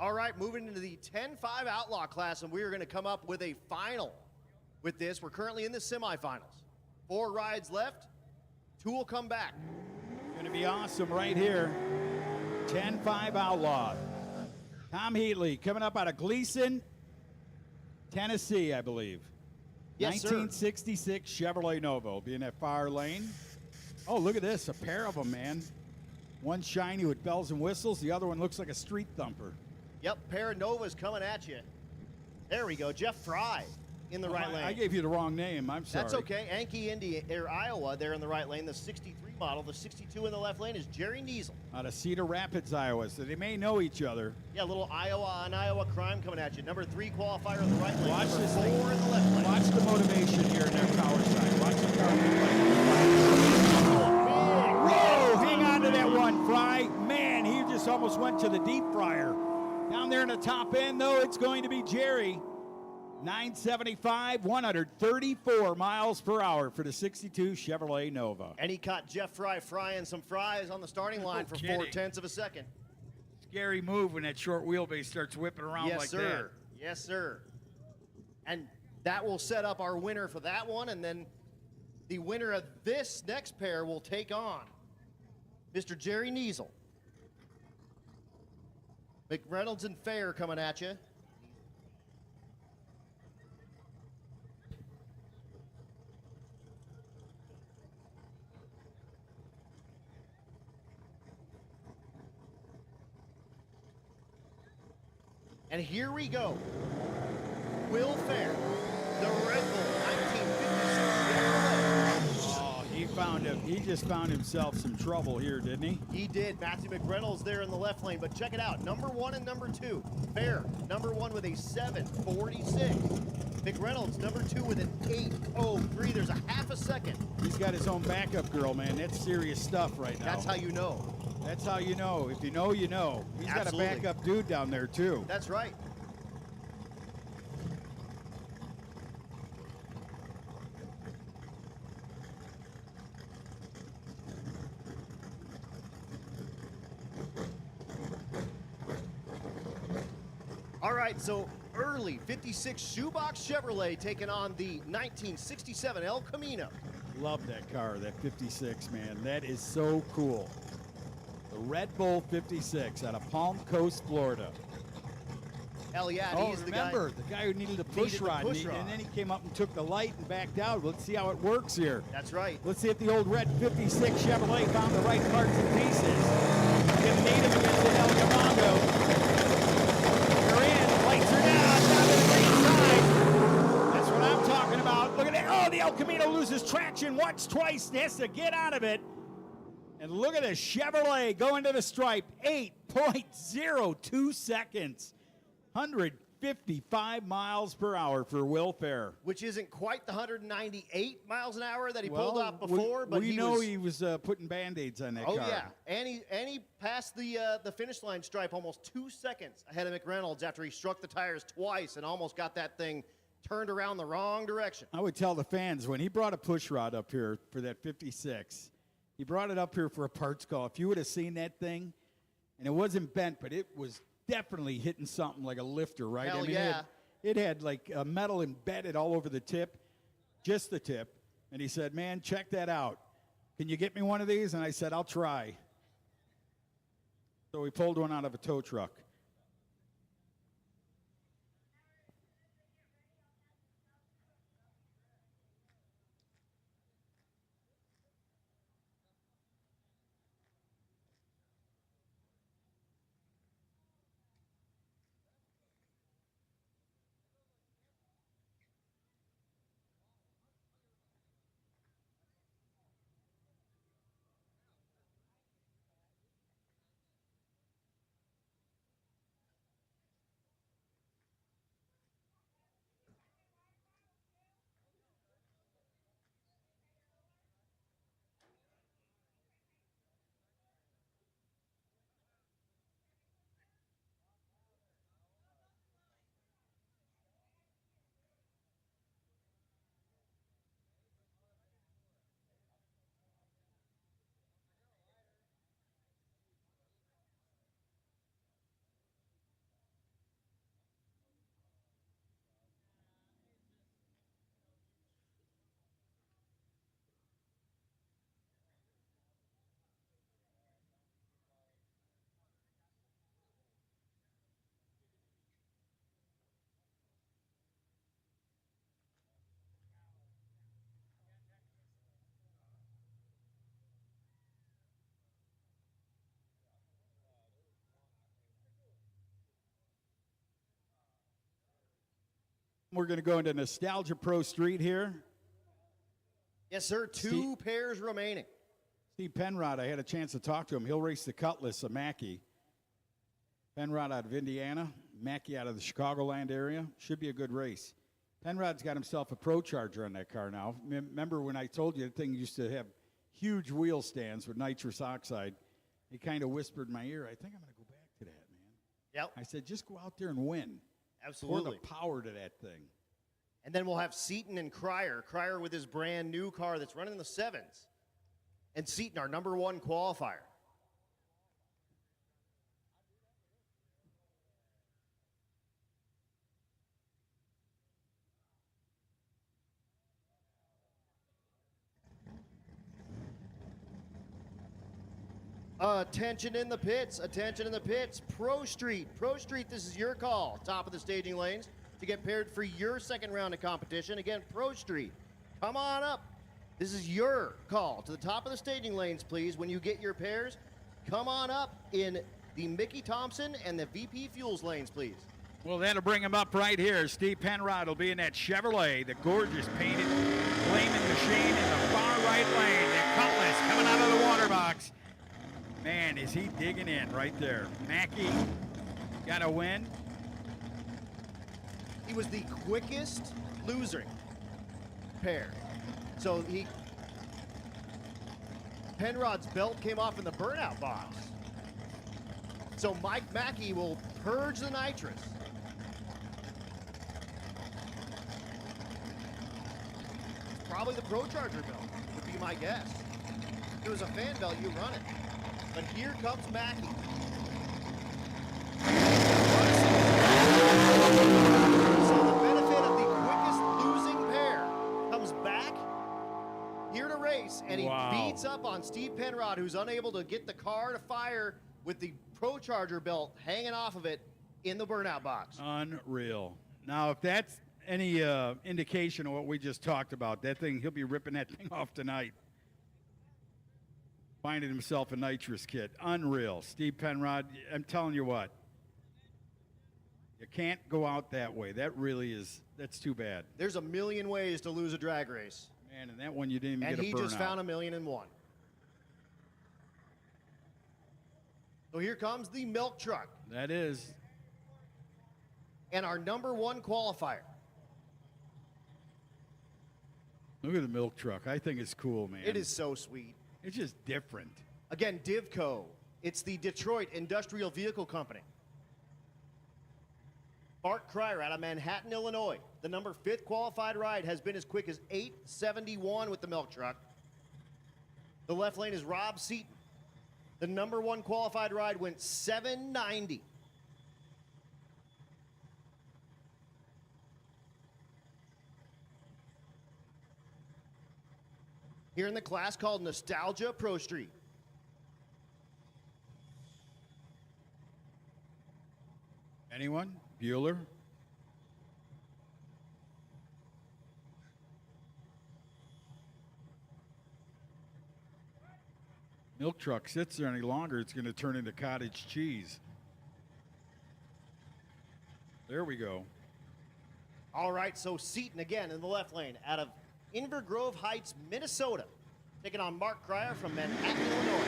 All right, moving into the 10-5 Outlaw class, and we are going to come up with a final with this. We're currently in the semifinals. 4 rides left. 2 will come back. Going to be awesome right here. 10-5 Outlaw. Tom Heatley coming up out of Gleason, Tennessee, I believe. Yes, 1966 Chevrolet Nova will be in that far lane. Oh, look at this, a pair of them, man. One shiny with bells and whistles. The other one looks like a street thumper. Yep, pair of Novas coming at you. There we go, Jeff Fry in the right lane. I gave you the wrong name, I'm sorry. That's okay, Yankee, Iowa, there in the right lane. The 63 model, the 62 in the left lane is Jerry Niesel. Out of Cedar Rapids, Iowa, so they may know each other. Yeah, a little Iowa on Iowa crime coming at you. Number 3 qualifier in the right lane. Watch Number this 4 thing. in the left lane. Watch the motivation here in their power side. Watch the car. Whoa, hang on to that one, Fry. Man, he just almost went to the deep fryer. Down there in the top end, though, it's going to be Jerry. 975, 134 miles per hour for the 62 Chevrolet Nova. And he caught Jeff Fry frying some fries on the starting line for kidding. 0.4 of a second. Scary move when that short wheelbase starts whipping around Yes, like sir. that. Yes, sir. And that will set up our winner for that one, and then the winner of this next pair will take on Mr. Jerry Niesel. McReynolds and Fair coming at you. And here we go. Will Fair, the Red Bull 1956 Chevrolet. Oh, he just found himself some trouble here, didn't he? He did. Matthew McReynolds there in the left lane, but check it out. Number 1 and number 2. Fair, number 1 with a 7:46. McReynolds, number 2 with an 8:03. There's a half a second. He's got his own backup girl, man. That's serious stuff right now. That's how you know. That's how you know. If you know, you know. He's Absolutely. got a backup dude down there, too. That's right. All right, so early 56 Shoebox Chevrolet taking on the 1967 El Camino. Love that car, that 56, man. That is so cool. The Red Bull 56 out of Palm Coast, Florida. Hell yeah, Oh, he's remember, the guy who needed the push Needed the rod, push and rod. then he came up and took the light and backed out. Let's see how it works here. That's right. Let's see if the old red 56 Chevrolet found the right parts and pieces. Gonna need him against the El Camino. They're in, lights are down to the green side. That's what I'm talking about. Look at that. Oh, the El Camino loses traction once, twice, has to get out of it. And look at the Chevrolet going to the stripe, 8.02 seconds. 155 miles per hour for Will Fair. Which isn't quite the 198 miles an hour that he pulled off before, but we know he was putting Band-Aids on that car. Oh yeah, and he passed the finish line stripe almost 2 seconds ahead of McReynolds after he struck the tires twice and almost got that thing turned around the wrong direction. I would tell the fans, when he brought a push rod up here for that 56, he brought it up here for a parts call. If you would have seen that thing, and it wasn't bent, but it was definitely hitting something like a lifter, right? Hell I mean, yeah. It had like metal embedded all over the tip, just the tip. And he said, man, check that out. Can you get me one of these? And I said, I'll try. So we pulled one out of a tow truck. We're going to go into Nostalgia Pro Street here. Yes, sir. Two pairs remaining. Steve Penrod, I had a chance to talk to him. He'll race the Cutlass of Mackey. Penrod out of Indiana, Mackey out of the Chicagoland area. Should be a good race. Penrod's got himself a Pro Charger on that car now. Remember when I told you that thing used to have huge wheel stands with nitrous oxide? He kind of whispered in my ear, I think I'm going to go back to that, man. Yep. I said, just go out there and win. Absolutely. Pour the power to that thing. And then we'll have Seaton and Cryer. Cryer with his brand new car that's running in the 7s. And Seaton, our number 1 qualifier. Attention in the pits, attention in the pits. Pro Street, this is your call. Top of the staging lanes to get paired for your second round of competition. Again, Pro Street, come on up. This is your call to the top of the staging lanes, please. When you get your pairs, come on up in the Mickey Thompson and the VP Fuels lanes, please. Well, that'll bring him up right here. Steve Penrod will be in that Chevrolet, the gorgeous painted flaming machine in the far right lane. The Cutlass coming out of the water box. Man, is he digging in right there. Mackey got a win. He was the quickest losing pair. So Penrod's belt came off in the burnout box. So Mike Mackey will purge the nitrous. It's probably the Pro Charger belt, would be my guess. If it was a fan belt, you run it. But here comes Mackey. So the benefit of the quickest losing pair comes back here to race, and he beats up on Steve Penrod, who's unable to get the car to fire with the Pro Charger belt hanging off of it in the burnout box. Unreal. Now, if that's any indication of what we just talked about, that thing, he'll be ripping that thing off tonight. Finding himself a nitrous kit. Unreal. Steve Penrod, I'm telling you what. You can't go out that way. That really is, that's too bad. There's a million ways to lose a drag race. Man, and that one you didn't even get a burnout. And he just found 1,000,001. So here comes the milk truck. That is. And our number 1 qualifier. Look at the milk truck. I think it's cool, man. It is so sweet. It's just different. Again, Divco. It's the Detroit Industrial Vehicle Company. Bart Cryer out of Manhattan, Illinois. The number 5th qualified ride has been as quick as 8:71 with the milk truck. The left lane is Rob Seaton. The number 1 qualified ride went 7:90. Here in the class called Nostalgia Pro Street. Anyone? Bueller? Milk truck sits there any longer, it's going to turn into cottage cheese. There we go. All right, so Seaton again in the left lane out of Inver Grove Heights, Minnesota, taking on Mark Cryer from Manhattan, Illinois.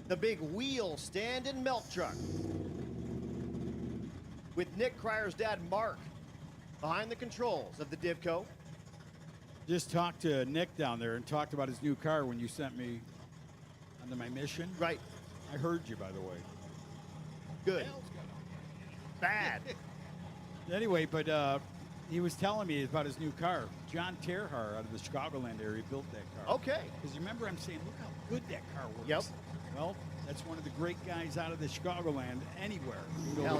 The big wheel stand and milk truck with Nick Cryer's dad, Mark, behind the controls of the Divco. Just talked to Nick down there and talked about his new car when you sent me onto my mission. Right. I heard you, by the way. Good. Bad. Anyway, but he was telling me about his new car. John Terhar out of the Chicagoland area built that car. Okay. Because you remember I'm saying, look how good that car works. Yep. Well, that's one of the great guys out of the Chicagoland anywhere. Hell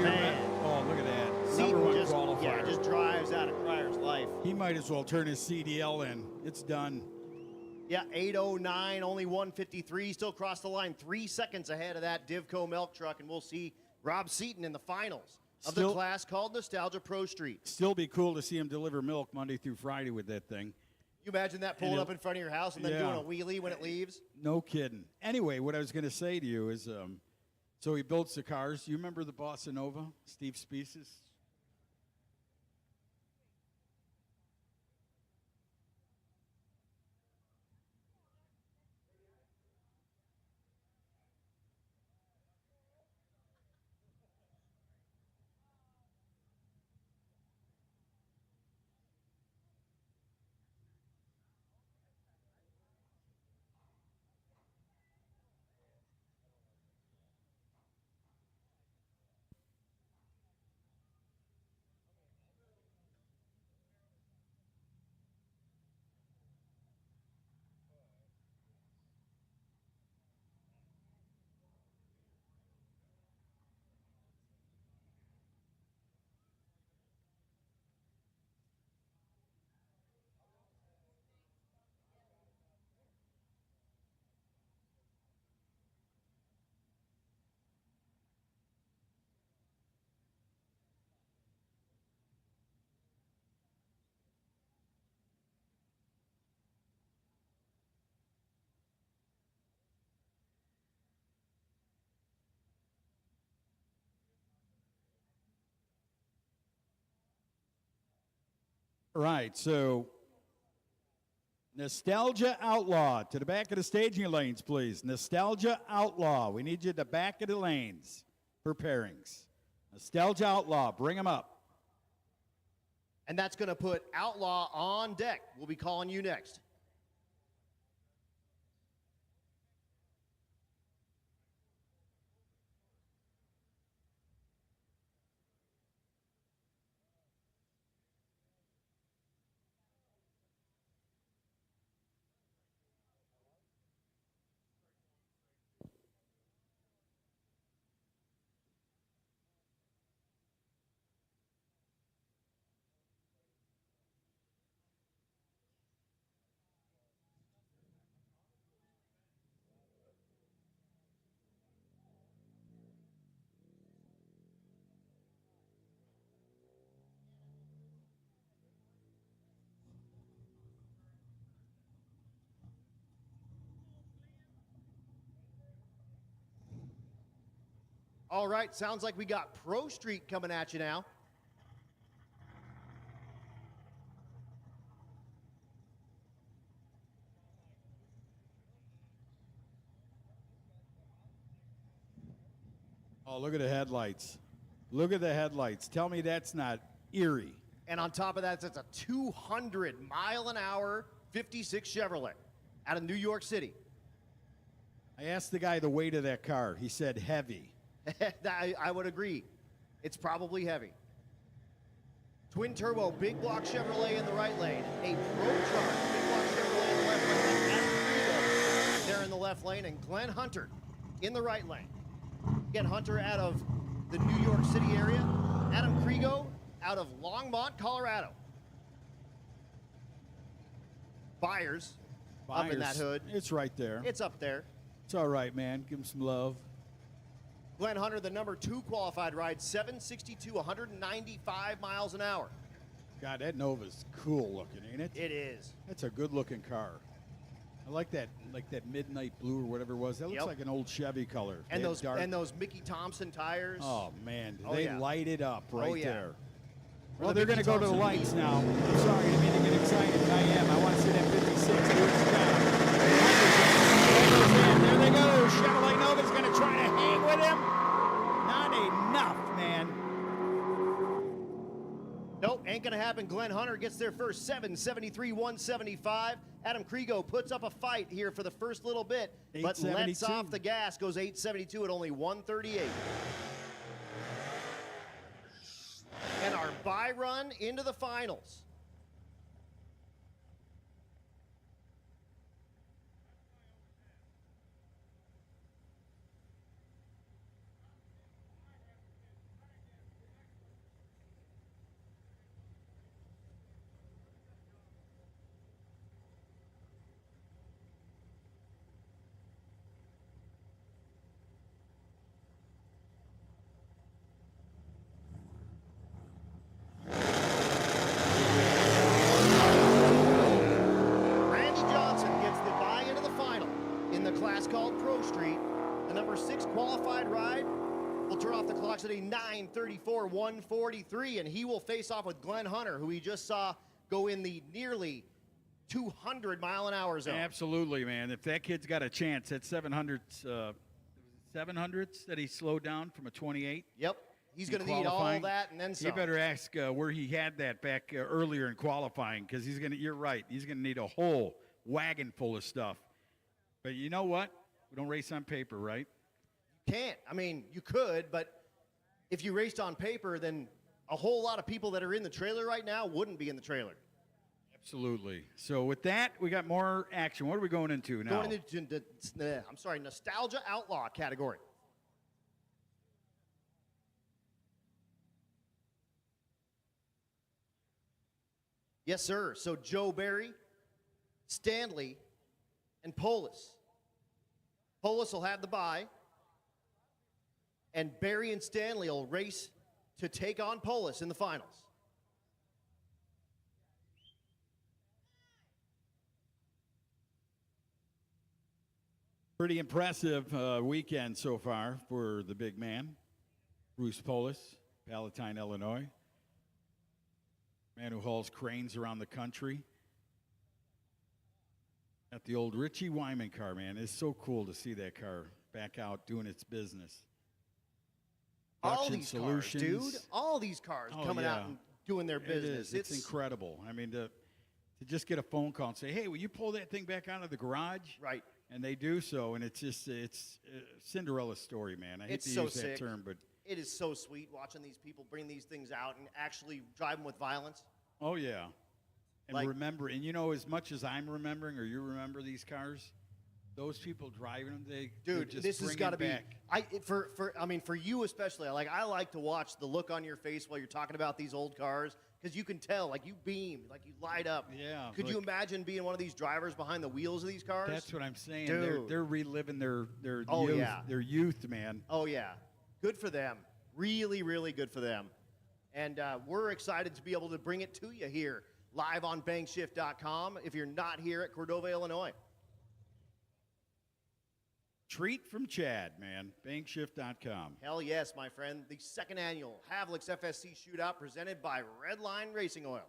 yeah. Oh, look at that. Seaton just drives out of Cryer's life. He might as well turn his CDL in. It's done. Yeah, 8:09, only 1:53. Still crossed the line 3 seconds ahead of that Divco milk truck, and we'll see Rob Seaton in the finals of the class called Nostalgia Pro Street. Still be cool to see him deliver milk Monday through Friday with that thing. You imagine that pulling up in front of your house and then doing a wheelie when it leaves? No kidding. Anyway, what I was going to say to you is, so he builds the cars. You remember the Bossa Nova, Steve Species? Right, so Nostalgia Outlaw, to the back of the staging lanes, please. Nostalgia Outlaw, we need you at the back of the lanes for pairings. Nostalgia Outlaw, bring them up. And that's going to put Outlaw on deck. We'll be calling you next. All right, sounds like we got Pro Street coming at you now. Oh, look at the headlights. Look at the headlights. Tell me that's not eerie. And on top of that, it's a 200-mile-an-hour 56 Chevrolet out of New York City. I asked the guy the weight of that car. He said heavy. I would agree. It's probably heavy. Twin turbo, big block Chevrolet in the right lane. A Pro Charge, big block Chevrolet in the left lane. Adam Frigo there in the left lane, and Glenn Hunter in the right lane. Again, Hunter out of the New York City area. Adam Krigo out of Longmont, Colorado. Byers up in that hood. It's right there. It's up there. It's all right, man. Give him some love. Glenn Hunter, the number 2 qualified ride, 762, 195 miles an hour. God, that Nova's cool looking, ain't it? It is. That's a good looking car. I like that midnight blue or whatever it was. That looks like an old Chevy color. And those Mickey Thompson tires. Oh man, they light it up right there. Well, they're going to go to the lights now. I'm sorry, I mean to get excited. I am. I want to see that 56 do its job. There they go. Chevrolet Nova's going to try to hang with him. Not enough, man. Nope, ain't going to happen. Glenn Hunter gets there first, 773, 175. Adam Krigo puts up a fight here for the first little bit, but lets off the gas, goes 872 at only 138. And our bye run into the finals. off the clocks at a 9:34, 143, and he will face off with Glenn Hunter, who he just saw go in the nearly 200-mile-an-hour zone. Absolutely, man. If that kid's got a chance, that 700s that he slowed down from a 28. Yep. He's going to need all that and then some. You better ask where he had that back earlier in qualifying, because he's going to. You're right. He's going to need a whole wagon full of stuff. But you know what? We don't race on paper, right? You can't. I mean, you could, but if you raced on paper, then a whole lot of people that are in the trailer right now wouldn't be in the trailer. Absolutely. So with that, we got more action. What are we going into now? Going into Nostalgia Outlaw category. Yes, sir. So Joe Barry, Stanley, and Polis. Polis will have the bye, and Barry and Stanley will race to take on Polis in the finals. Pretty impressive weekend so far for the big man, Bruce Polis, Palatine, Illinois. Man who hauls cranes around the country. Got the old Richie Wyman car, man. It's so cool to see that car back out doing its business. All these cars, dude. All these cars coming out and doing their business. It's incredible. I mean, to just get a phone call and say, hey, will you pull that thing back out of the garage? Right. And they do so, and it's a Cinderella story, man. I hate to use that term, but it is so sweet watching these people bring these things out and actually drive them with violence. Oh, yeah. And remember, and you know, as much as I'm remembering or you remember these cars, those people driving them, they just this has got to be. back. For you especially, I like to watch the look on your face while you're talking about these old cars, because you can tell, you beam, you light up. Yeah. Could you imagine being one of these drivers behind the wheels of these cars? That's what I'm saying. Dude. They're reliving their Oh, youth, yeah. their youth, man. Oh, yeah. Good for them. Really, really good for them. And we're excited to be able to bring it to you here live on bankshift.com if you're not here at Cordova, Illinois. Treat from Chad, man. Bankshift.com. Hell yes, my friend. The second annual Havliks FSC Shootout presented by Redline Racing Oil.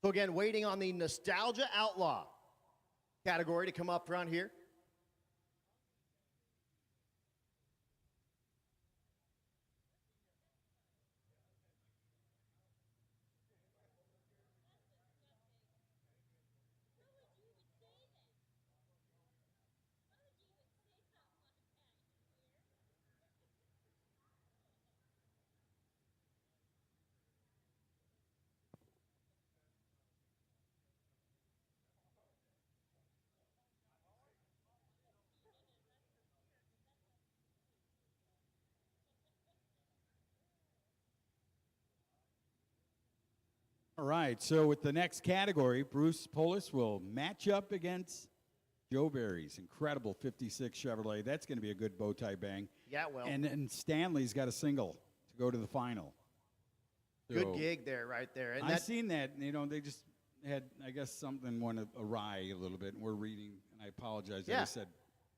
So again, waiting on the Nostalgia Outlaw category to come up around here. All right, so with the next category, Bruce Polis will match up against Joe Barry's incredible 56 Chevrolet. That's going to be a good bow tie bang. Yeah, well. And Stanley's got a single to go to the final. Good So, gig there, right there. And I've seen that. They just had, I guess, something went awry a little bit. And we're reading, and I apologize. Yeah. I said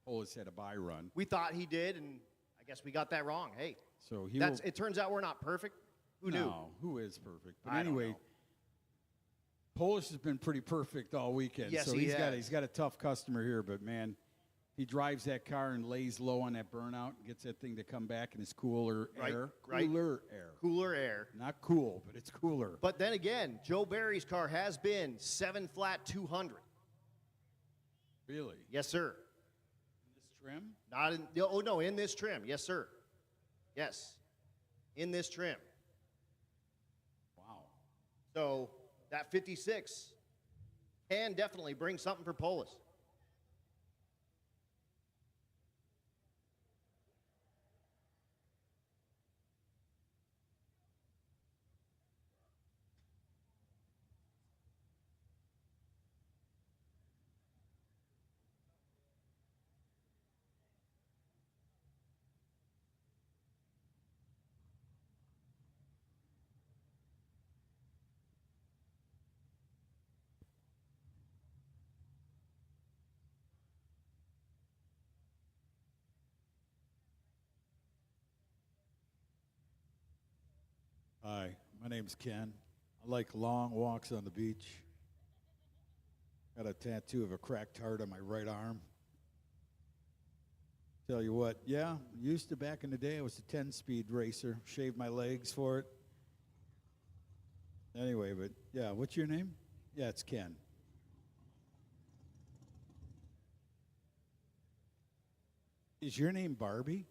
Polis had a bye run. we thought he did, and I guess we got that wrong. Hey, So it turns out we're not perfect. Who knew? No, who is perfect? But I don't anyway, know. Polis has been pretty perfect all weekend. Yes, so he he's got a tough customer here, but man, he drives that car and lays low on that burnout, gets that thing to come back in his cooler air. Cooler air. Cooler air. Not cool, but it's cooler. But then again, Joe Barry's car has been 7 flat 200. Really? Yes, sir. This trim? Not in. Oh no, in this trim. Yes, sir. Yes, in this trim. Wow. So that 56 can definitely bring something for Polis. name's Ken. I like long walks on the beach. Got a tattoo of a cracked heart on my right arm. Tell you what, yeah, used to back in the day, I was a 10-speed racer. Shaved my legs for it. Anyway, but yeah, what's your name? Yeah, it's Ken. Is your name Barbie?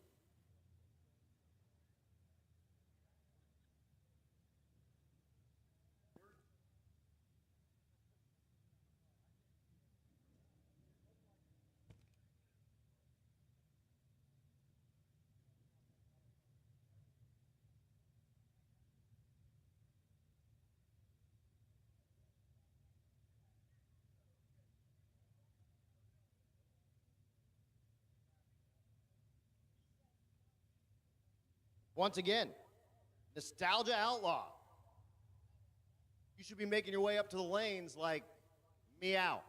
Once again, Nostalgia Outlaw. You should be making your way up to the lanes like meow.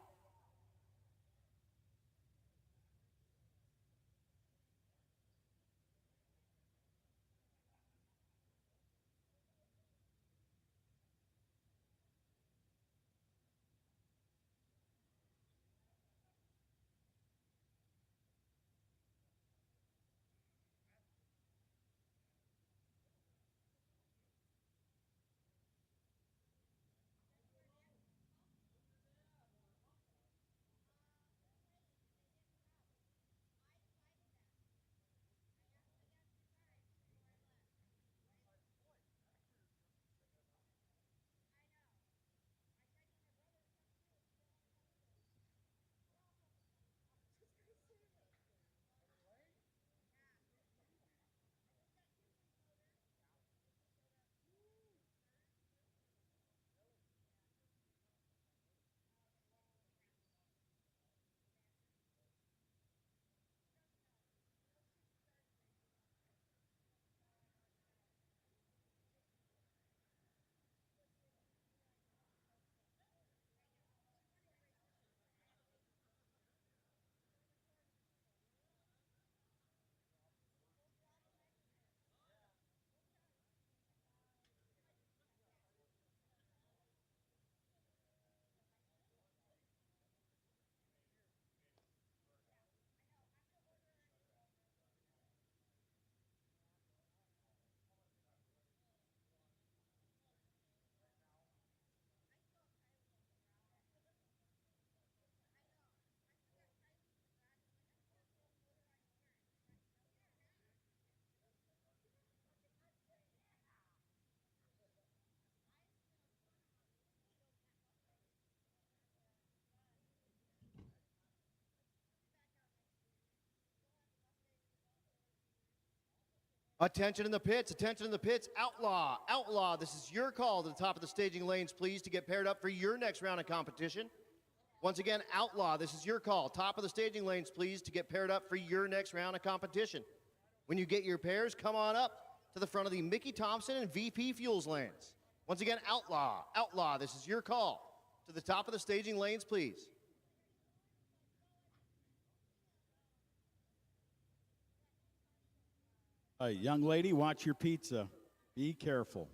Attention in the pits, attention in the pits. Outlaw, Outlaw, this is your call to the top of the staging lanes, please, to get paired up for your next round of competition. Once again, Outlaw, this is your call. Top of the staging lanes, please, to get paired up for your next round of competition. When you get your pairs, come on up to the front of the Mickey Thompson and VP Fuels lanes. Once again, Outlaw, Outlaw, this is your call. To the top of the staging lanes, please. Young lady, watch your pizza. Be careful.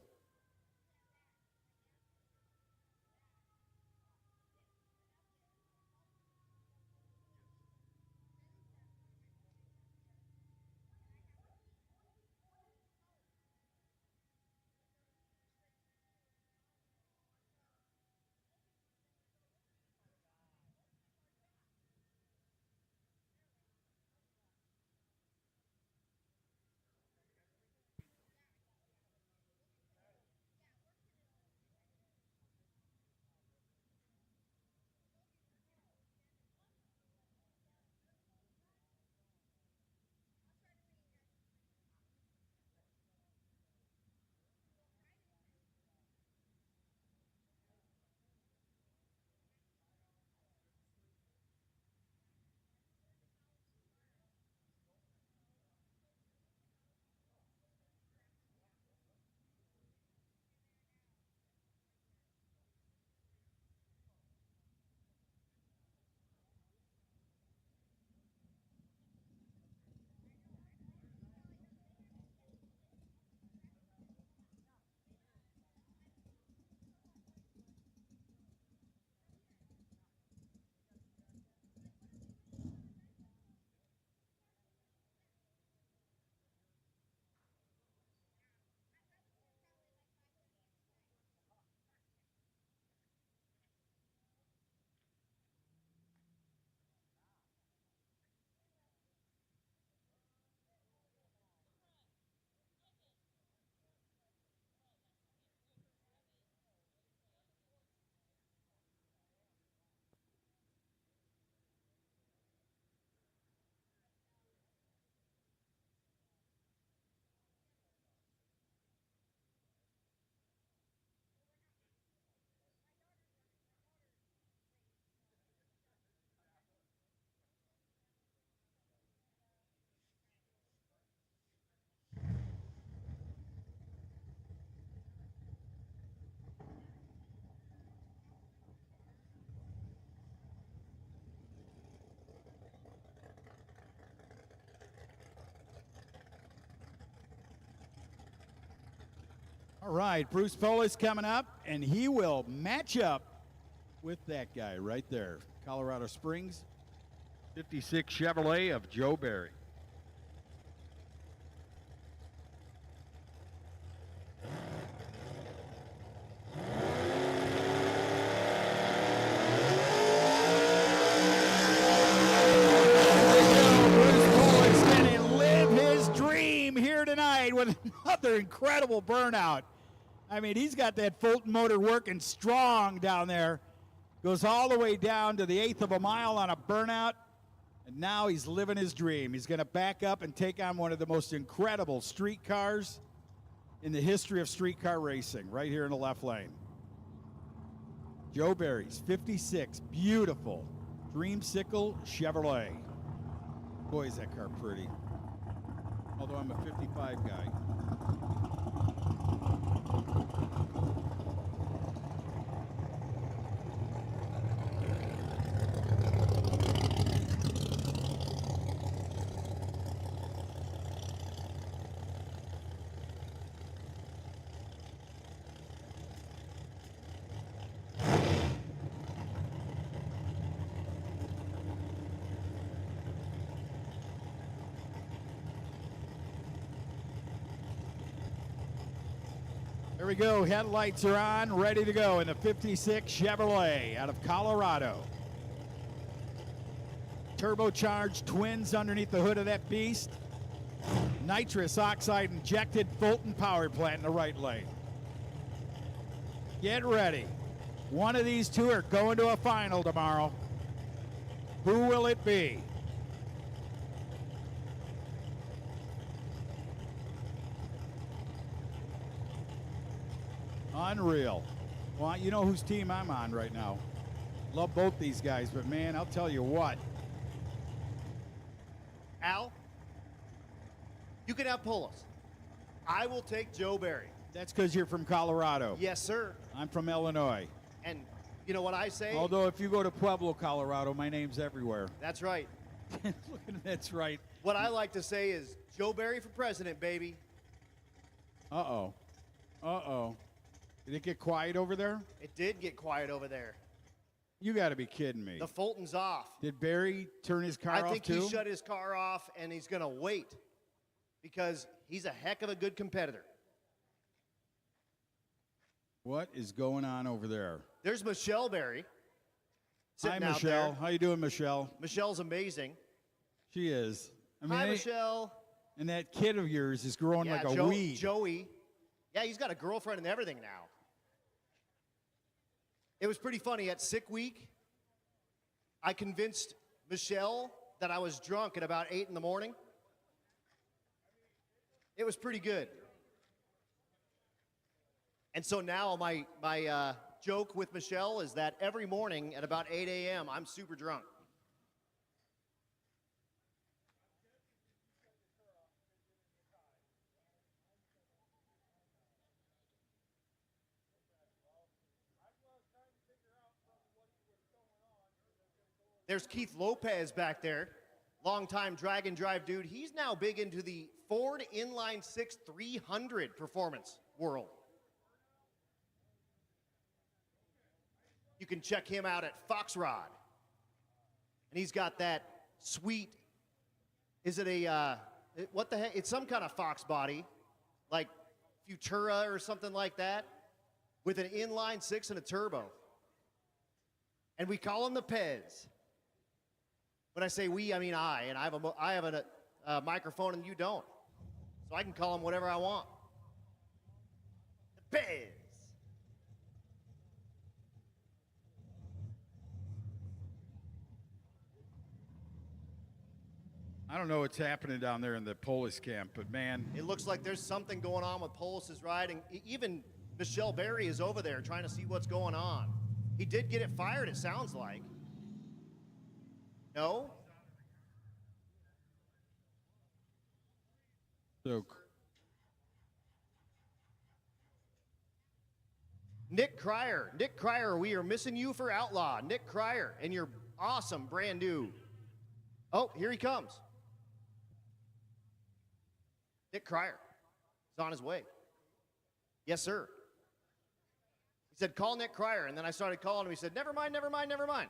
All right, Bruce Polis coming up, and he will match up with that guy right there. Colorado Springs, 56 Chevrolet of Joe Barry. With another incredible burnout. I mean, he's got that Fulton motor working strong down there. Goes all the way down to the 1/8 of a mile on a burnout, and now he's living his dream. He's going to back up and take on one of the most incredible street cars in the history of streetcar racing right here in the left lane. Joe Barry's 56 beautiful Dreamsicle Chevrolet. Boy, is that car pretty. Although I'm a 55 guy. There we go, headlights are on, ready to go in the 56 Chevrolet out of Colorado. Turbocharged twins underneath the hood of that beast. Nitrous oxide injected Fulton power plant in the right lane. Get ready. One of these two are going to a final tomorrow. Who will it be? Unreal. Well, you know whose team I'm on right now. Love both these guys, but man, I'll tell you what. Al, you can have Polis. I will take Joe Barry. That's because you're from Colorado. Yes, sir. I'm from Illinois. And you know what I say? Although if you go to Pueblo, Colorado, my name's everywhere. That's right. That's right. What I like to say is Joe Barry for president, baby. Uh-oh. Uh-oh. Did it get quiet over there? It did get quiet over there. You got to be kidding me. The Fulton's off. Did Barry turn his car off too? I think he shut his car off, and he's going to wait because he's a heck of a good competitor. What is going on over there? There's Michelle Barry. Hi, Michelle. How you doing, Michelle? Michelle's amazing. She is. I mean, hi, Michelle. And that kid of yours is growing like a weed. Joey. Yeah, he's got a girlfriend and everything now. It was pretty funny. At Sick Week, I convinced Michelle that I was drunk at about 8 in the morning. It was pretty good. And so now my joke with Michelle is that every morning at about 8 a.m., I'm super drunk. There's Keith Lopez back there, longtime drag and drive dude. He's now big into the Ford Inline 6 300 performance world. You can check him out at Fox Rod. And he's got that sweet, is it a, what the heck? It's some kind of Fox body, like Futura or something like that, with an inline 6 and a turbo. And we call him the Pez. When I say we, I mean I, and I have a microphone and you don't. So I can call him whatever I want. The Pez. I don't know what's happening down there in the Polis camp, but man. It looks like there's something going on with Polis's riding. Even Michelle Barry is over there trying to see what's going on. He did get it fired, it sounds like. No? So Nick Cryer, we are missing you for Outlaw. Nick Cryer, and your awesome brand new. Oh, here he comes. Nick Cryer is on his way. Yes, sir. He said, call Nick Cryer. And then I started calling him. He said, never mind, never mind, never mind.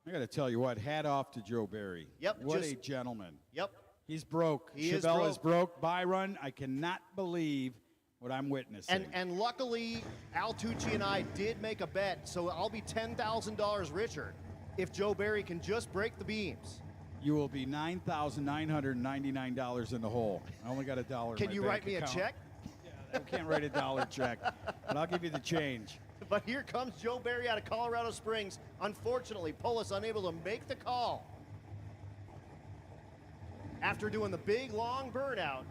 I got to tell you what, hat off to Joe Barry. Yep. What a gentleman. Yep. He's broke. He is Chevelle broke. is broke. Byron, I cannot believe what I'm witnessing. And luckily, Al Tucci and I did make a bet, so I'll be $10,000 richer if Joe Barry can just break the beams. You will be $9,999 in the hole. I only got $1. Can you write me a check? I can't write $1 check, but I'll give you the change. But here comes Joe Barry out of Colorado Springs. Unfortunately, Polis unable to make the call after doing the big, long burnout.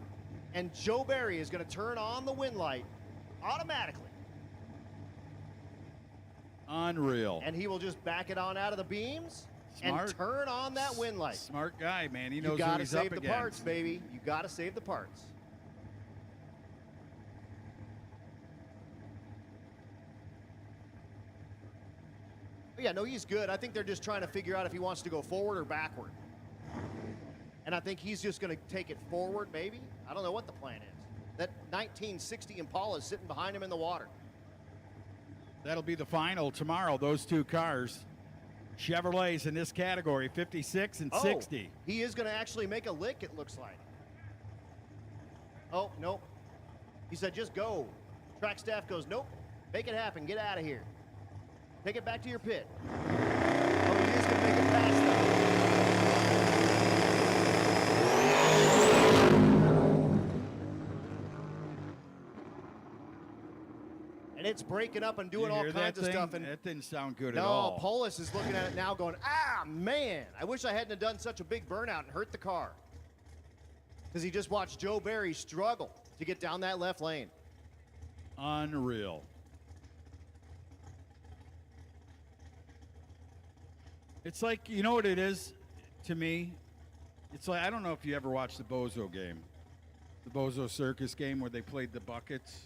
And Joe Barry is going to turn on the wind light automatically. Unreal. And he will just back it on out of the beams Smart. and turn on that wind light. Smart guy, man. He knows You got what to he's up save the against. parts, baby. You got to save the parts. But yeah, no, he's good. I think they're just trying to figure out if he wants to go forward or backward. And I think he's just going to take it forward, maybe. I don't know what the plan is. That 1960 Impala is sitting behind him in the water. That'll be the final tomorrow, those two cars. Chevrolets in this category, 56 and 60. He is going to actually make a lick, it looks like. Oh, nope. He said, just go. Track staff goes, nope. Make it happen. Get out of here. Take it back to your pit. Oh, he is going to make it past them. And it's breaking up and doing all kinds of stuff. And that didn't sound good at all. no, Polis is looking at it now going, ah, man, I wish I hadn't have done such a big burnout and hurt the car. Because he just watched Joe Barry struggle to get down that left lane. Unreal. It's like, you know what it is to me? It's like, I don't know if you ever watched the Bozo game. The Bozo Circus game where they played the buckets.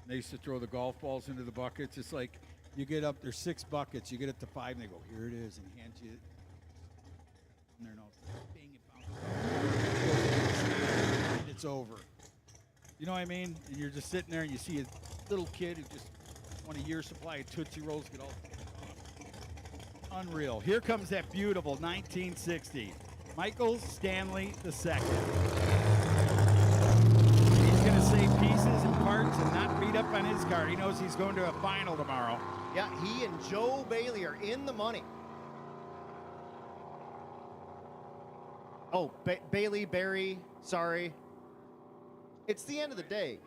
They used to throw the golf balls into the buckets. It's like you get up, there's 6 buckets. You get up to 5 and they go, here it is, and hand you it. And they're not, bang, it bounces. And it's over. You know what I mean? And you're just sitting there and you see a little kid who just want a year's supply of Tootsie Rolls get all unreal. Here comes that beautiful 1960 Michael Stanley II. He's going to save pieces and parts and not beat up on his car. He knows he's going to a final tomorrow. Yeah, he and Joe Bailey are in the money. Oh, Bailey, Barry, sorry. It's the end of the day.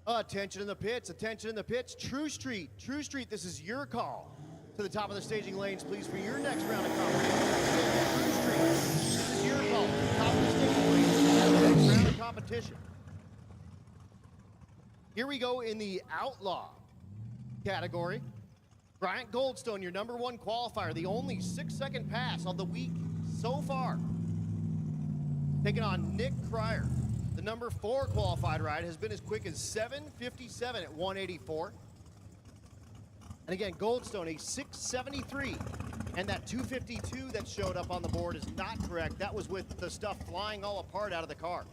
Attention in the pits, attention in the pits. True Street, this is your call. To the top of the staging lanes, please, for your next round of competition. True Street, this is your call. To the top of the staging lanes, next round of competition. Here we go in the Outlaw category. Bryant Goldstone, your number 1 qualifier, the only 6-second pass of the week so far. Taking on Nick Cryer. The number 4 qualified ride has been as quick as 7:57 at 184. And again, Goldstone, a 6:73. And that 2:52 that showed up on the board is not correct. That was with the stuff flying all apart out of the car.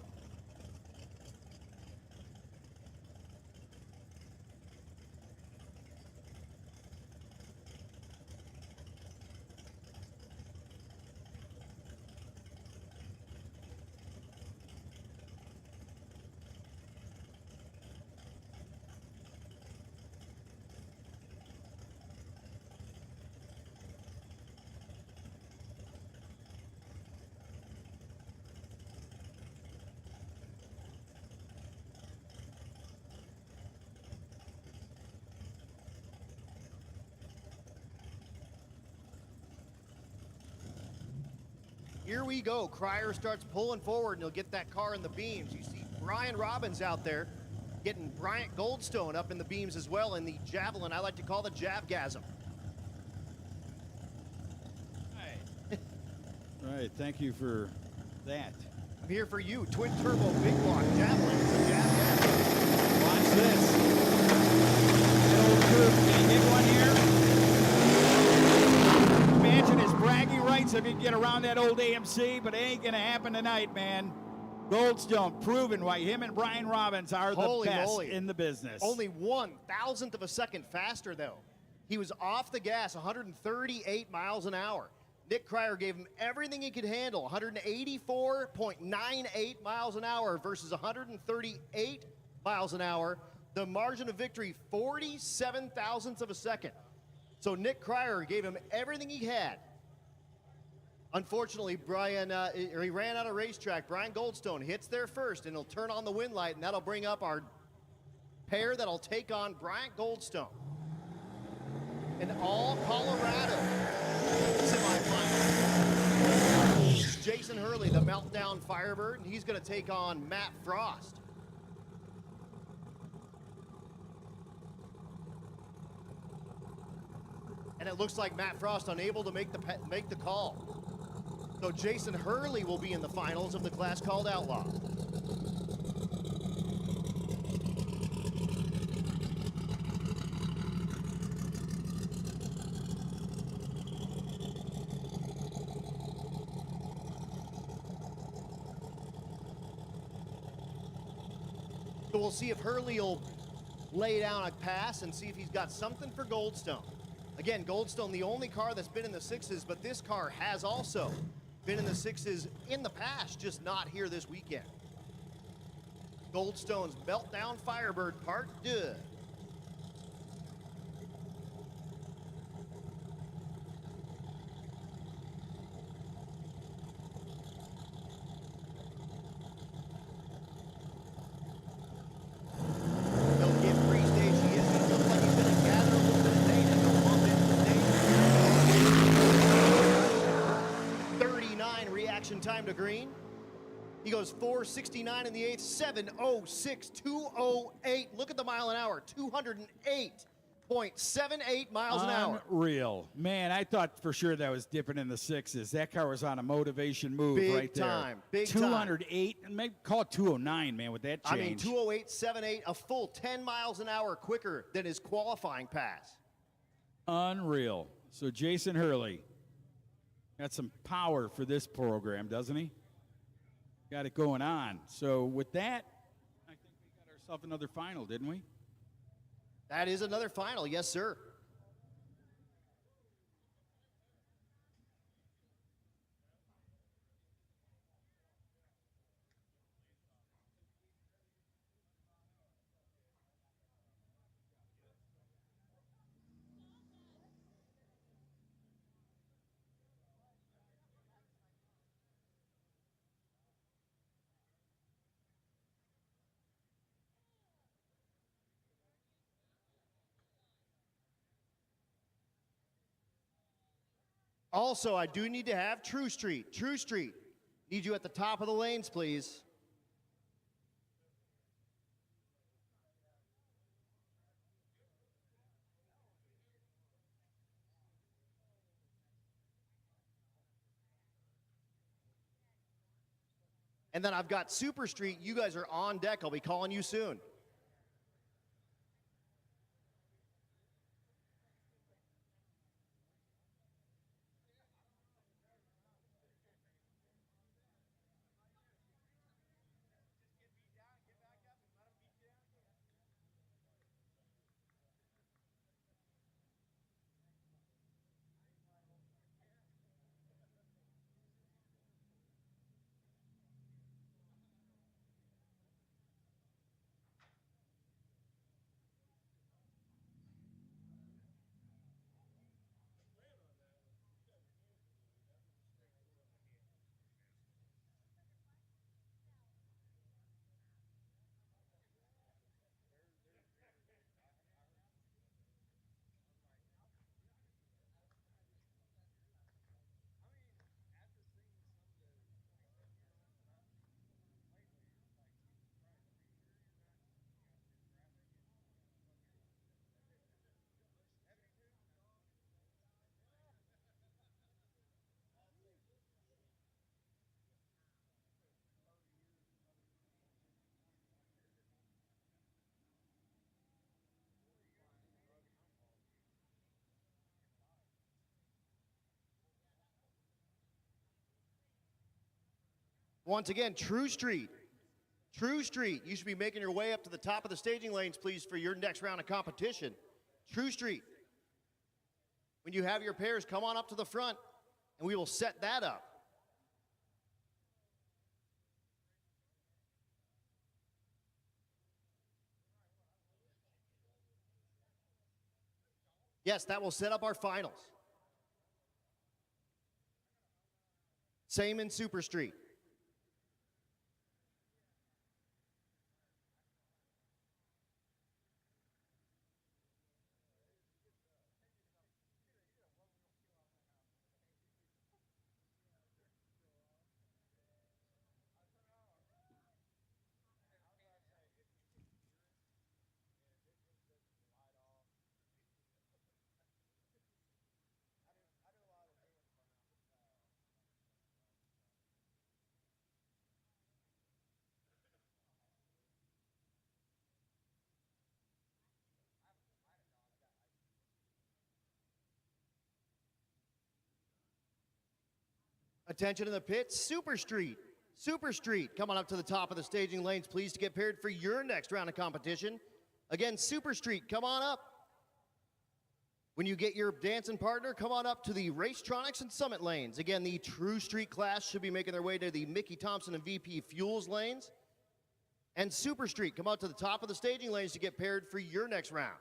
Here we go. Cryer starts pulling forward, and he'll get that car in the beams. You see Brian Robbins out there getting Bryant Goldstone up in the beams as well in the Javelin. I like to call the Javgasm. Right, thank you for that. I'm here for you. Twin turbo, big block, Javelin, the Javgasm. Watch this. That old curve, can you get one here? Imagine his bragging rights if he can get around that old AMC, but it ain't going to happen tonight, man. Goldstone proving why him and Brian Robbins are the best in the business. Only 1/1000th of a second faster, though. He was off the gas, 138 miles an hour. Nick Cryer gave him everything he could handle, 184.98 miles an hour versus 138 miles an hour. The margin of victory, 47 thousandths of a second. So Nick Cryer gave him everything he had. Unfortunately, he ran out of racetrack. Brian Goldstone hits there first, and he'll turn on the wind light, and that'll bring up our pair that'll take on Bryant Goldstone. An all Colorado semifinal. It's Jason Hurley, the Meltdown Firebird, and he's going to take on Matt Frost. And it looks like Matt Frost unable to make the call. So Jason Hurley will be in the finals of the class called Outlaw. So we'll see if Hurley will lay down a pass and see if he's got something for Goldstone. Again, Goldstone, the only car that's been in the sixes, but this car has also been in the sixes in the past, just not here this weekend. Goldstone's Meltdown Firebird Part 2. Time to green. He goes 469 in the eighth, 706, 208. Look at the mile an hour, 208.78 miles an hour. Unreal. Man, I thought for sure that was dipping in the sixes. That car was on a motivation move right there. Big 208, and maybe call it 209, man, with that change. I mean, 208.78, a full 10 miles an hour quicker than his qualifying pass. Unreal. So Jason Hurley got some power for this program, doesn't he? Got it going on. So with that, I think we got ourselves another final, didn't we? That is another final, yes, sir. Also, I do need to have True Street. True Street, need you at the top of the lanes, please. And then I've got Super Street. You guys are on deck. I'll be calling you soon. Once again, True Street. True Street, you should be making your way up to the top of the staging lanes, please, for your next round of competition. True Street. When you have your pairs, come on up to the front, and we will set that up. Yes, that will set up our finals. Same in Super Street. Attention in the pits, Super Street. Super Street, come on up to the top of the staging lanes, please, to get paired for your next round of competition. Again, Super Street, come on up. When you get your dancing partner, come on up to the Racetronics and Summit lanes. Again, the True Street class should be making their way to the Mickey Thompson and VP Fuels lanes. And Super Street, come out to the top of the staging lanes to get paired for your next round.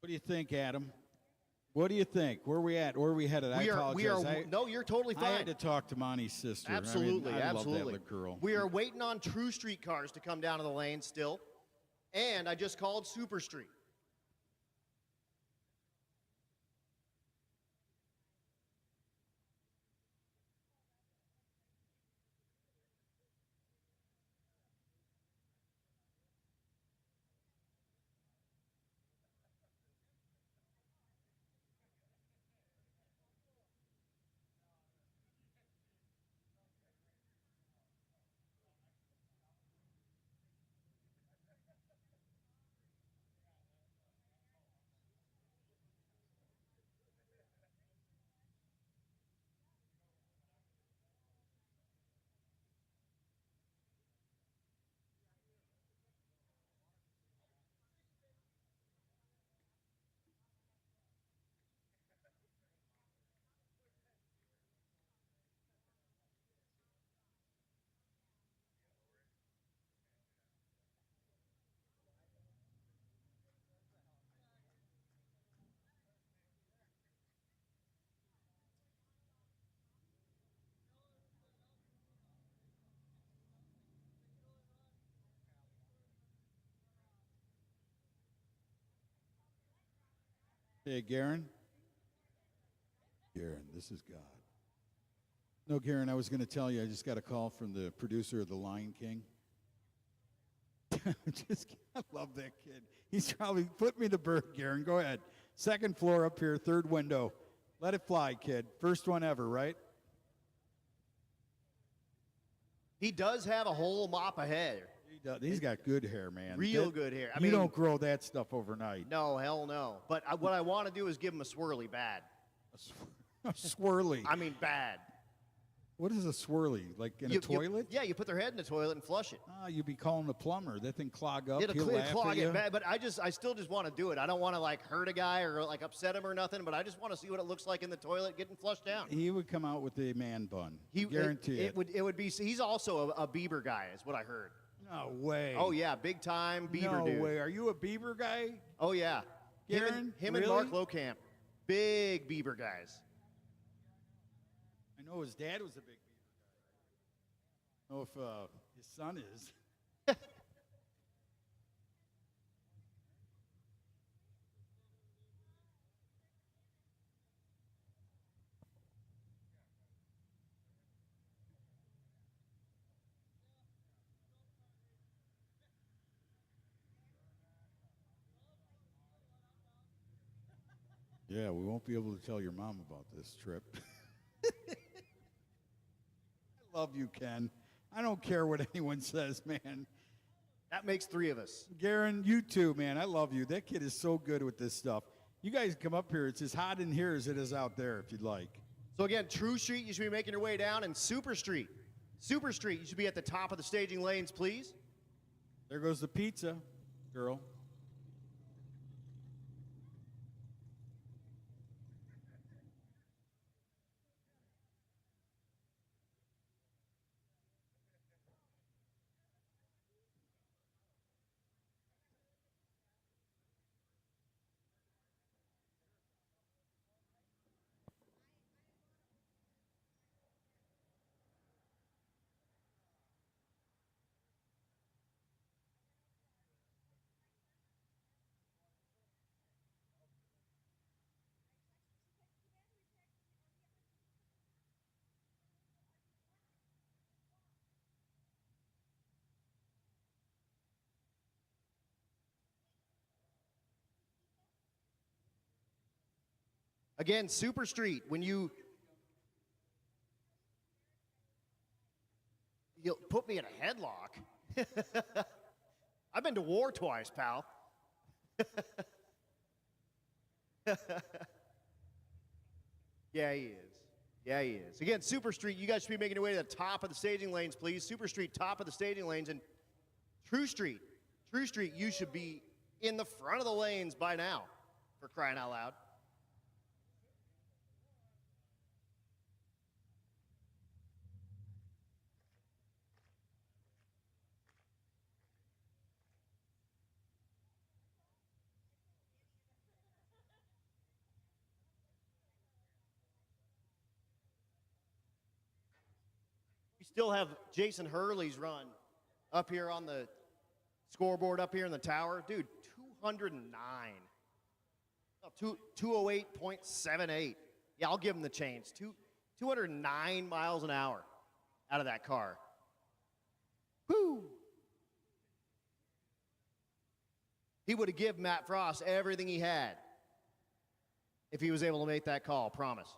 What do you think, Adam? What do you think? Where are we at? Where are we headed? I apologize. No, you're totally fine. I had to talk to Monty's sister. Absolutely, I absolutely. love that little girl. We are waiting on True Street cars to come down to the lane still. And I just called Super Street. Hey, Garen. Garen, this is God. No, Garen, I was going to tell you, I just got a call from the producer of The Lion King. I love that kid. He's probably put me to bird, Garen. Go ahead. Second floor up here, third window. Let it fly, kid. First one ever, right? He does have a whole mop of hair. He does. He's got good hair, man. Real good hair. I you mean, don't grow that stuff overnight. No, hell no. But what I want to do is give him a swirly bad. A swirly. I mean, bad. What is a swirly? Like in a toilet? Yeah, you put their head in the toilet and flush it. Ah, you'd be calling the plumber. That thing clog up. It'll He'll laugh clog at you. it bad, but I still just want to do it. I don't want to like hurt a guy or like upset him or nothing, but I just want to see what it looks like in the toilet getting flushed down. He would come out with a man bun. Guarantee it. It would be. He's also a Bieber guy, is what I heard. No way. Oh yeah, big time Bieber dude. No way. Are you a Bieber guy? Oh yeah. Garen? Him Really? and Mark Lowcamp, big Bieber guys. I know his dad was a big Bieber guy. I don't know if his son is. Yeah, we won't be able to tell your mom about this trip. I love you, Ken. I don't care what anyone says, man. That makes 3 of us. Garen, you too, man. I love you. That kid is so good with this stuff. You guys come up here. It's as hot in here as it is out there, if you'd like. So again, True Street, you should be making your way down, and Super Street. Super Street, you should be at the top of the staging lanes, please. There goes the pizza, girl. Again, Super Street, when you'll put me in a headlock. I've been to war twice, pal. Yeah, he is. Yeah, he is. Again, Super Street, you guys should be making your way to the top of the staging lanes, please. Super Street, top of the staging lanes. And True Street, you should be in the front of the lanes by now, for crying out loud. We still have Jason Hurley's run up here on the scoreboard up here in the tower. Dude, 209. 208.78. Yeah, I'll give him the chains. 209 miles an hour out of that car. Woo! He would have given Matt Frost everything he had if he was able to make that call, promise.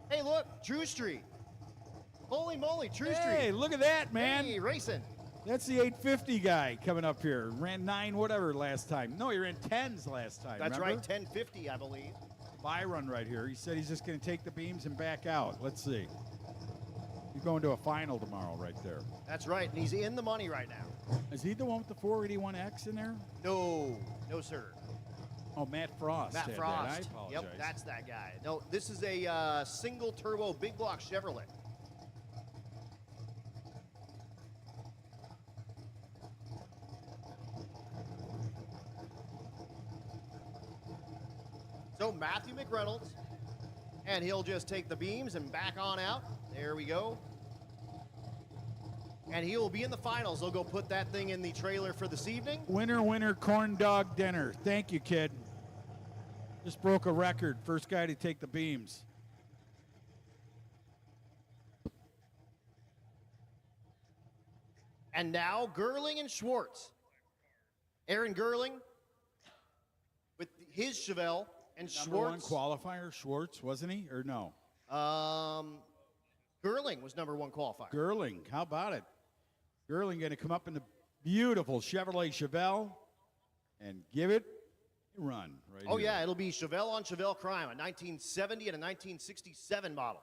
Hey, look, True Street. Holy moly, True Street. Hey, look at that, man. Hey, racing. That's the 850 guy coming up here. Ran 9 whatever last time. No, he ran 10s last time. That's remember? right, 1050, I believe. Byron right here. He said he's just going to take the beams and back out. Let's see. He's going to a final tomorrow right there. That's right, and he's in the money right now. Is he the one with the 481X in there? No, no, sir. Oh, Matt Frost. Matt had Frost. That. I apologize. Yep, that's that guy. No, this is a single turbo big block Chevrolet. So Matthew McReynolds, and he'll just take the beams and back on out. There we go. And he will be in the finals. They'll go put that thing in the trailer for this evening. Winner, corn dog dinner. Thank you, kid. Just broke a record. First guy to take the beams. And now Gerling and Schwartz. Aaron Gerling with his Chevelle and Schwartz. Number 1 qualifier, Schwartz, wasn't he? Or no? Gerling was number 1 qualifier. Gerling, how about it? Gerling going to come up in the beautiful Chevrolet Chevelle and give it a run. Right Oh, here. yeah, it'll be Chevelle on Chevelle crime, a 1970 and a 1967 model.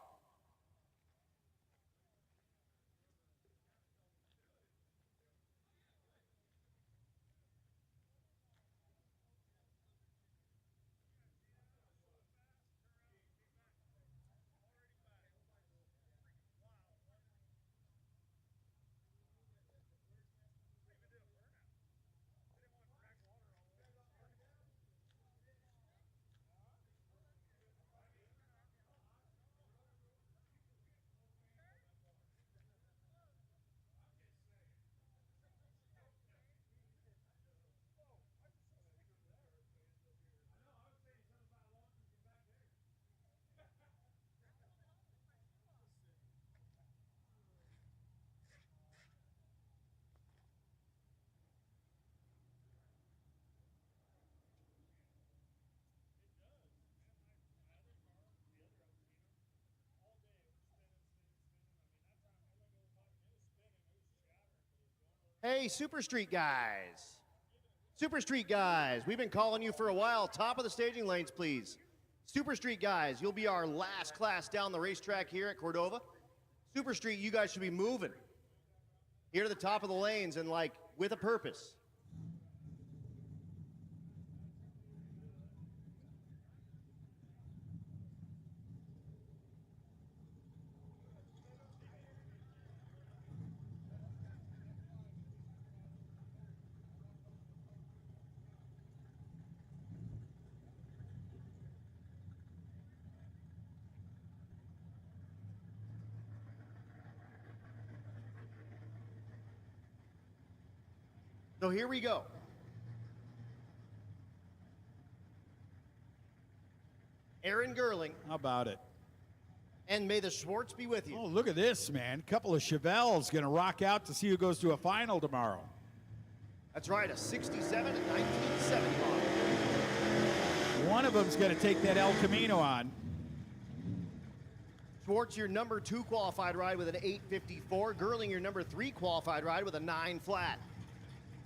Hey, Super Street guys. Super Street guys, we've been calling you for a while. Top of the staging lanes, please. Super Street guys, you'll be our last class down the racetrack here at Cordova. Super Street, you guys should be moving here to the top of the lanes and like with a purpose. So here we go. Aaron Gerling, How about it? and may the Schwartz be with you. Oh, look at this, man. Couple of Chevelles going to rock out to see who goes to a final tomorrow. That's right, a 67 and 1970 model. One of them's going to take that El Camino on. Schwartz, your number 2 qualified ride with an 854. Gerling, your number 3 qualified ride with a 9 flat.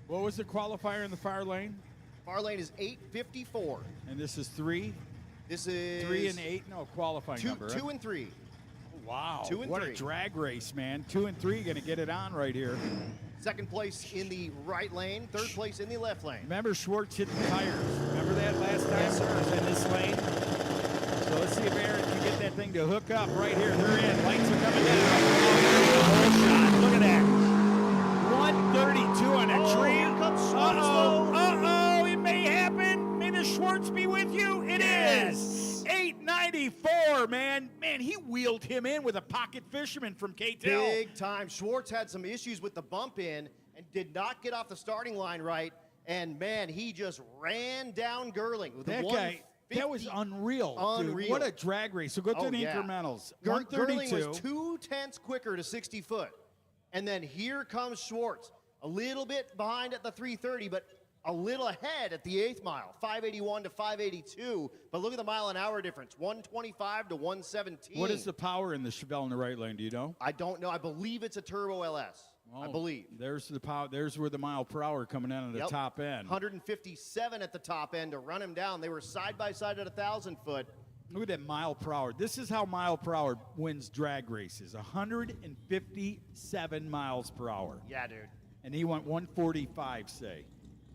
What was the qualifier in the far lane? Far lane is 854. And this is 3? This is 3 and 8? No, qualifying two, number. 2 and 3. Wow. 2 and what 3. a drag race, man. 2 and 3 going to get it on right here. Second place in the right lane, third place in the left lane. Remember Schwartz hit the tires. Remember that last time? Yes, sir. It was in this lane. So let's see if Aaron can get that thing to hook up right here. They're in. Lights are coming down. Oh, shot. Look at that. 132 on a tree. Here comes Schwartz, Uh-oh. though. Uh-oh. It may happen. May the Schwartz be with you. It is. 894, man. Man, he wheeled him in with a pocket fisherman from K-Tel. Big time. Schwartz had some issues with the bump in and did not get off the starting line right. And man, he just ran down Gerling with That the guy, that was unreal. Dude. Unreal. What a drag race. So go to the incrementals. Gerling 132. was 2/10 quicker to 60 foot. And then here comes Schwartz. A little bit behind at the 330, but a little ahead at the 8th mile, 581 to 582. But look at the mile-an-hour difference, 125 to 117. What is the power in the Chevelle in the right lane? Do you know? I don't know. I believe it's a turbo LS. I believe. There's the power. There's where the mile per hour coming in at the top end. 157 at the top end to run him down. They were side by side at 1,000 foot. Look at that mile per hour. This is how mile per hour wins drag races. 157 miles per hour. Yeah, dude. And he went 145, say,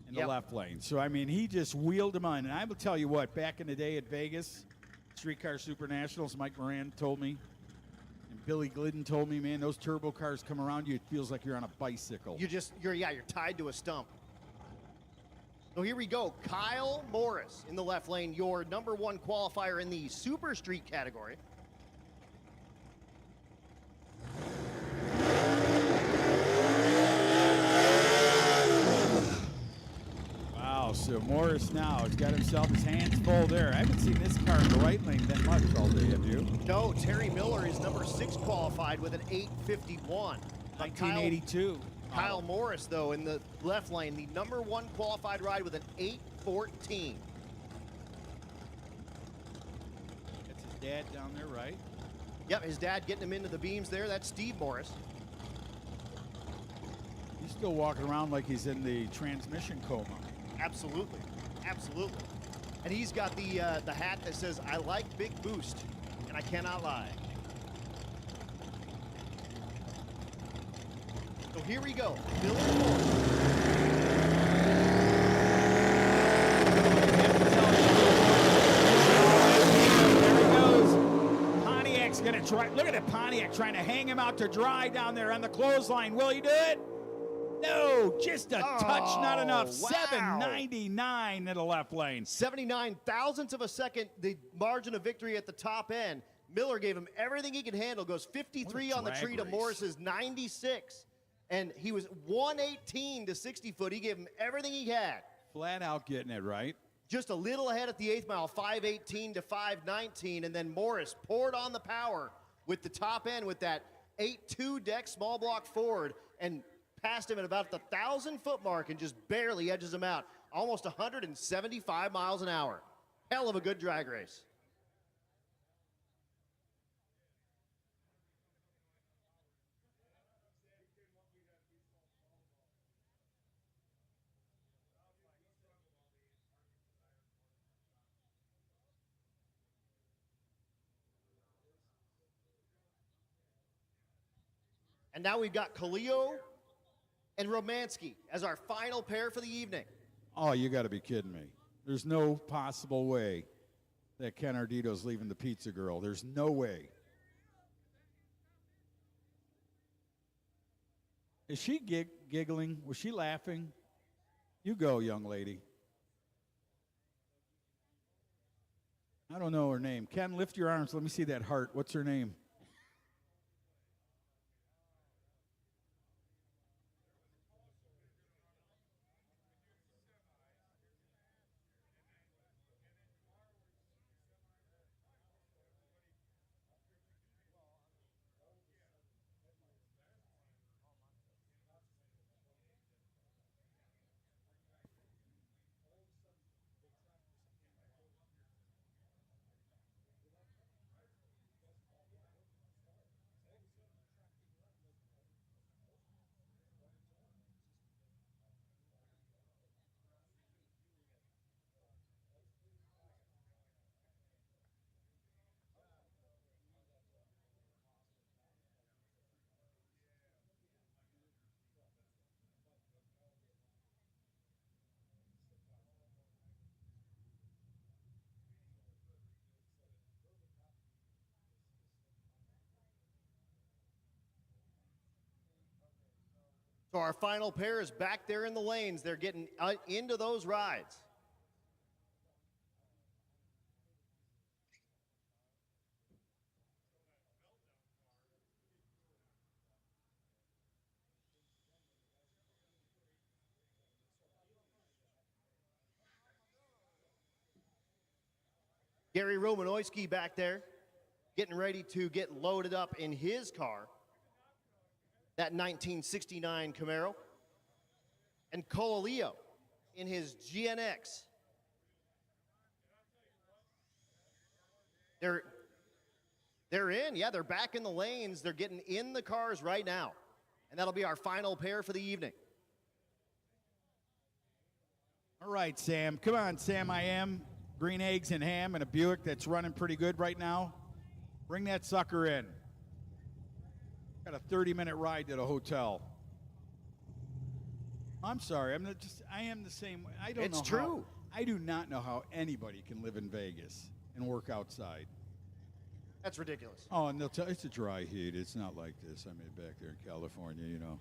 in the left lane. So, I mean, he just wheeled him on. And I will tell you what, back in the day at Vegas, Streetcar Super Nationals, Mike Moran told me, and Billy Glidden told me, man, those turbo cars come around you, it feels like you're on a bicycle. You're tied to a stump. So here we go. Kyle Morris in the left lane, your #1 qualifier in the Super Street category. Wow, so Morris now has got himself his hands full there. I haven't seen this car in the right lane that much all day, have you? No, Terry Miller is #6 qualified with an 851. 1982. Kyle Morris, though, in the left lane, the #1 qualified ride with an 814. That's his dad down there, right? Yep, his dad getting him into the beams there. That's Steve Morris. He's still walking around like he's in the transmission coma. Absolutely, absolutely. And he's got the hat that says, "I like big boost, and I cannot lie." So here we go. Miller Morris. There he goes. Pontiac's gonna try. Look at the Pontiac trying to hang him out to dry down there on the clothesline. Will he do it? No, just a touch, not enough. Wow. 799 in the left lane. 79 thousandths of a second, the margin of victory at the top end. Miller gave him everything he could handle. Goes 53 on the tree to Morris's 96. And he was 118 to 60 foot. He gave him everything he had. Flat out getting it right. Just a little ahead at the 8th mile, 518 to 519. And then Morris poured on the power with the top end with that 8.2 deck small block Ford and passed him at about the 1,000-foot mark and just barely edges him out. Almost 175 miles an hour. Hell of a good drag race. And now we've got Khalil and Romansky as our final pair for the evening. Oh, you got to be kidding me. There's no possible way that Ken Ardito's leaving the pizza girl. There's no way. Is she giggling? Was she laughing? You go, young lady. I don't know her name. Ken, lift your arms. Let me see that heart. What's her name? So our final pair is back there in the lanes. They're getting into those rides. Gary Romanoski back there getting ready to get loaded up in his car. That 1969 Camaro. And Coelho in his GNX. They're in. Yeah, they're back in the lanes. They're getting in the cars right now. And that'll be our final pair for the evening. All right, Sam. Come on, Sam. I am. Green eggs and ham and a Buick that's running pretty good right now. Bring that sucker in. Got a 30-minute ride to the hotel. I'm sorry. I am the same way. I don't know. It's true. I do not know how anybody can live in Vegas and work outside. That's ridiculous. Oh, and they'll tell it's a dry heat. It's not like this. I mean, back there in California, you know.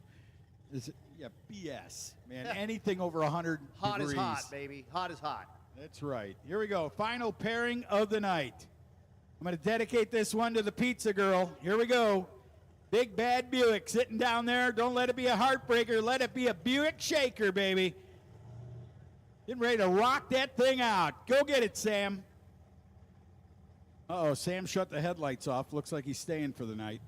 Yeah, BS, man. Anything over 100 Hot degrees. is hot, baby. Hot is hot. That's right. Here we go. Final pairing of the night. I'm going to dedicate this one to the pizza girl. Here we go. Big Bad Buick sitting down there. Don't let it be a heartbreaker. Let it be a Buick shaker, baby. Getting ready to rock that thing out. Go get it, Sam. Uh-oh, Sam shut the headlights off. Looks like he's staying for the night.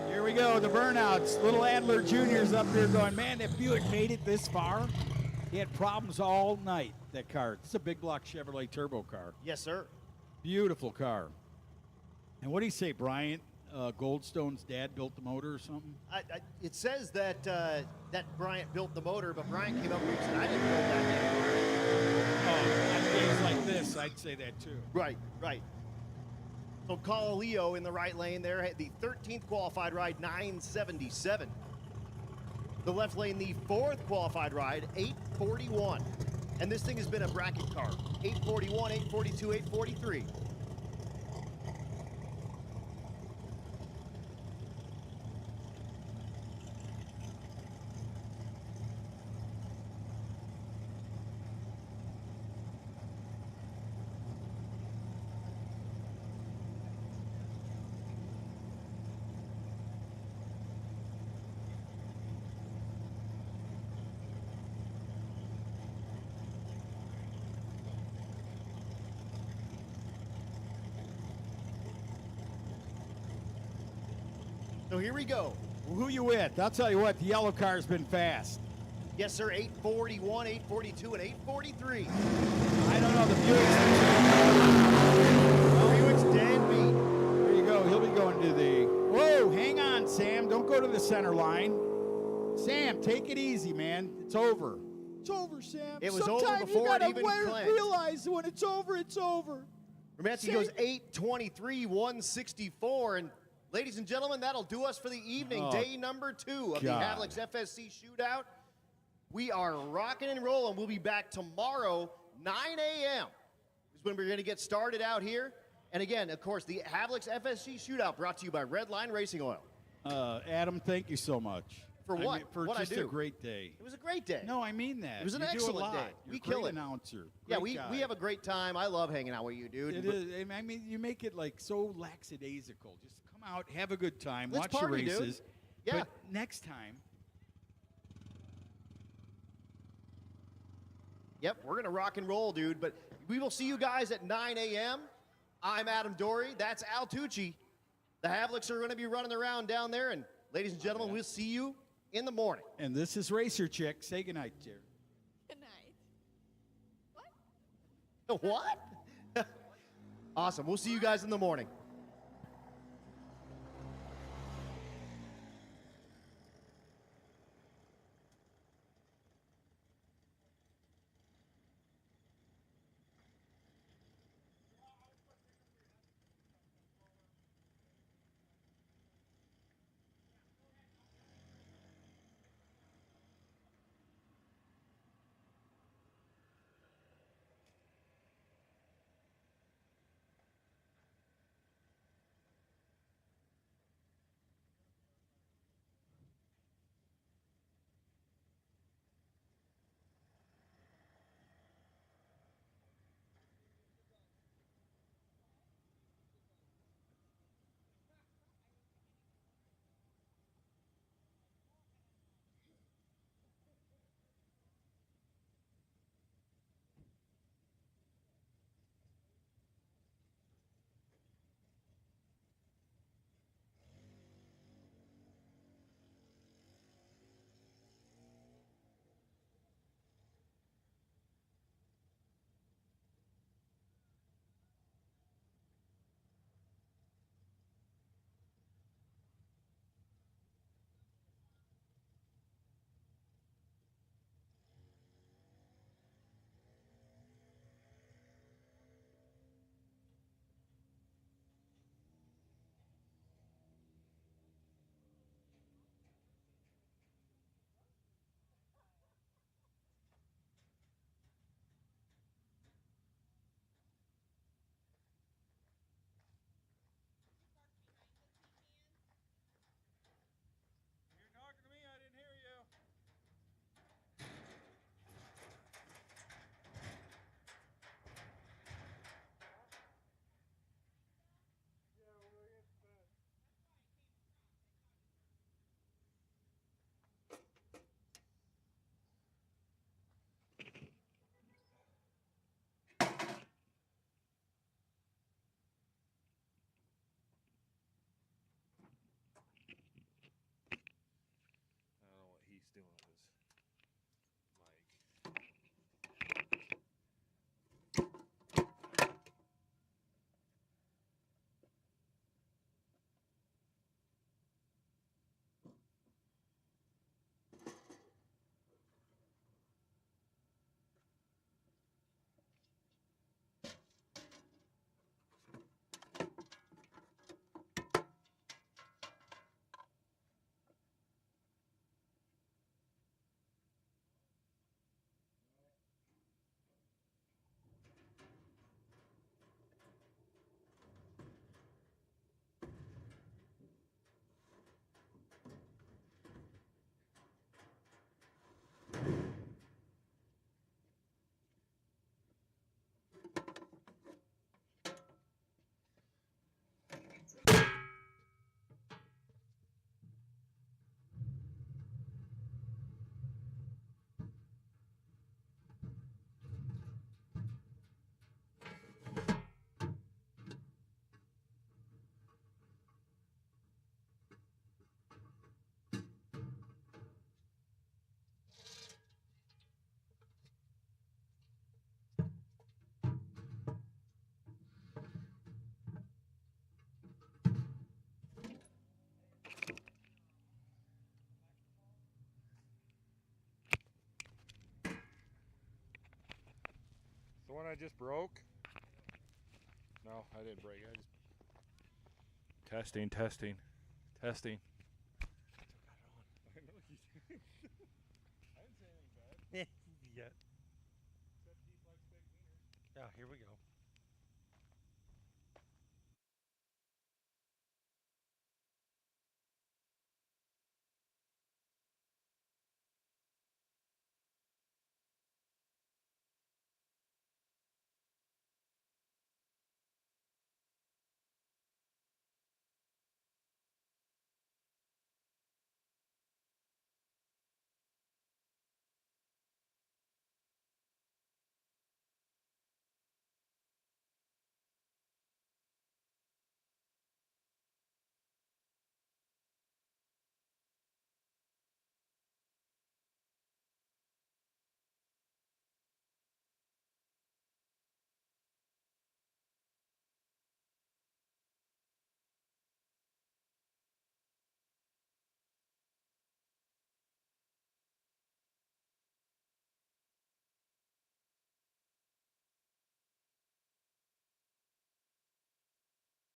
Here we go, the burnouts. Little Adler Jr.'s up there going, man, that Buick made it this far. He had problems all night, that car. It's a big block Chevrolet turbo car. Yes, sir. Beautiful car. And what do you say, Bryant? Goldstone's dad built the motor or something? It says that that Bryant built the motor, but Bryant came up and said, I didn't build that damn car. Oh, on days like this, I'd say that too. Right, right. So call Leo in the right lane there. Had the 13th qualified ride, 977. The left lane, the 4th qualified ride, 841. And this thing has been a bracket car. 841, 842, 843. So here we go. Well, who you with? I'll tell you what, the yellow car's been fast. Yes, sir, 841, 842, and 843. I don't know, the Buick's Buick's dead beat. There you go. He'll be going to the... Whoa, hang on, Sam. Don't go to the center line. Sam, take it easy, man. It's over. It's over, Sam. It was Sometimes over before it you even gotta clinched. realize when it's over, it's over. Romanski goes 823, 164. And ladies and gentlemen, that'll do us for the evening. Oh, Day number 2 of God. the Havliks FSC Shootout. We are rocking and rolling. We'll be back tomorrow, 9 a.m. is when we're going to get started out here. And again, of course, the Havliks FSC Shootout brought to you by Red Line Racing Oil. Adam, thank you so much. For what? I mean, for What'd I just do? a great day. It was a great day. No, I mean that. It was an You do a excellent lot. day. You're We a great kill it. announcer. Yeah, Great guy. we have a great time. I love hanging out with you, dude. It is. I mean, you make it like so lackadaisical. Just come out, have a good time, Let's watch party, the dude. races. Yeah. But next time, Yep, we're going to rock and roll, dude. But we will see you guys at 9 a.m. I'm Adam Dory. That's Al Tucci. The Havliks are going to be running around down there. And ladies and gentlemen, we'll see you in the morning. and this is Racer Chick. Say goodnight, Jerry. Good night. What? Awesome. We'll see you guys in the morning. one I just broke? No, I didn't break. I just testing. I know you did. I didn't say anything bad. Yeah. Except Keith likes big wieners. Yeah, here we go.